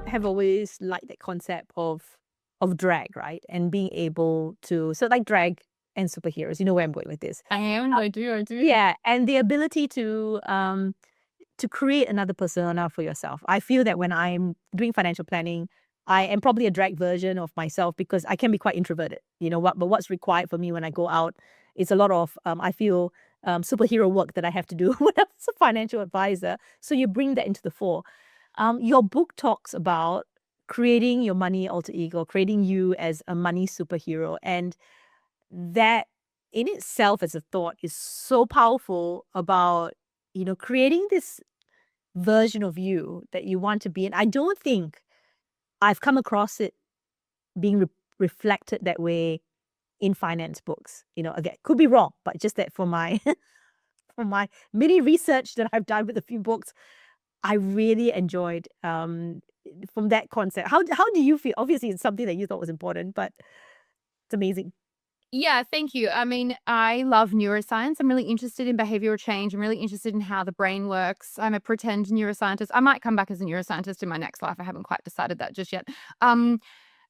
have always liked that concept of drag, right? And being able to like drag and superheroes. You know where I'm going with this. I am. I do. Yeah, and the ability to create another persona for yourself. I feel that when I'm doing financial planning, I am probably a drag version of myself because I can be quite introverted. But what's required for me when I go out is a lot of I feel superhero work that I have to do when I'm a financial advisor. So you bring that into the fore. Your book talks about creating your money alter ego, creating you as a money superhero, and that in itself as a thought is so powerful about creating this version of you that you want to be. And I don't think I've come across it being reflected that way in finance books. Again, could be wrong, but just that for my for my mini research that I've done with a few books, I really enjoyed from that concept. How do you feel? Obviously, it's something that you thought was important, but it's amazing. Yeah, thank you. I mean, I love neuroscience. I'm really interested in behavioral change. I'm really interested in how the brain works. I'm a pretend neuroscientist. I might come back as a neuroscientist in my next life. I haven't quite decided that just yet. Um,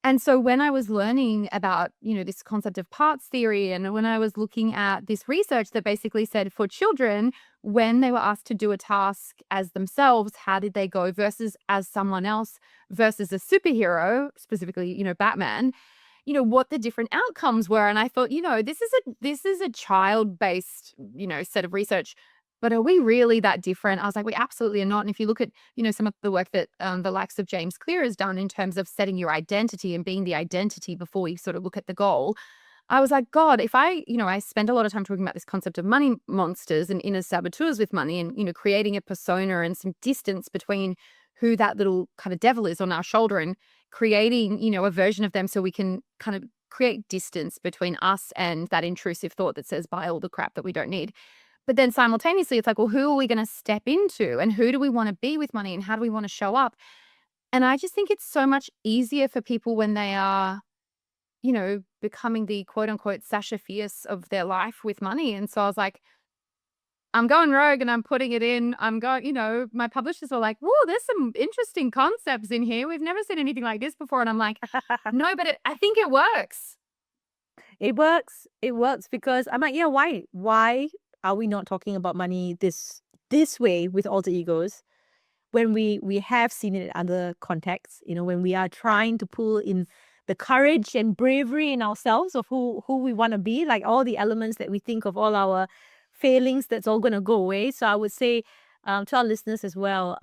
and so when I was learning about, this concept of parts theory, and when I was looking at this research that basically said for children, when they were asked to do a task as themselves, how did they go versus as someone else versus a superhero, specifically, Batman, what the different outcomes were. And I thought, this is a child-based, set of research. But are we really that different? I was like, we absolutely are not. And if you look at, some of the work that the likes of James Clear has done in terms of setting your identity and being the identity before you sort of look at the goal, I was like, God, if I spend a lot of time talking about this concept of money monsters and inner saboteurs with money and, creating a persona and some distance between who that little kind of devil is on our shoulder and creating, a version of them so we can kind of create distance between us and that intrusive thought that says buy all the crap that we don't need. But then simultaneously, it's like, well, who are we going to step into and who do we want to be with money and how do we want to show up? And I just think it's so much easier for people when they are, becoming the quote unquote Sasha Fierce of their life with money. And so I was like, I'm going rogue and I'm putting it in. I'm going, my publishers were like, whoa, there's some interesting concepts in here. We've never seen anything like this before. And I'm like, no, but I think it works. It works. It works because I'm like, yeah, why? Why are we not talking about money this way with alter egos when we have seen it in other contexts, when we are trying to pull in the courage and bravery in ourselves of who we want to be, like all the elements that we think of, all our failings, that's all going to go away. So I would say to our listeners as well,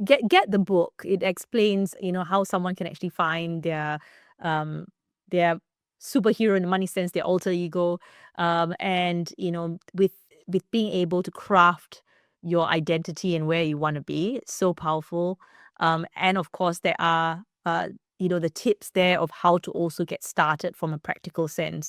get the book. It explains, how someone can actually find um, their superhero in the money sense, their alter ego, and with being able to craft your identity and where you want to be. It's so powerful. And of course, there are, the tips there of how to also get started from a practical sense.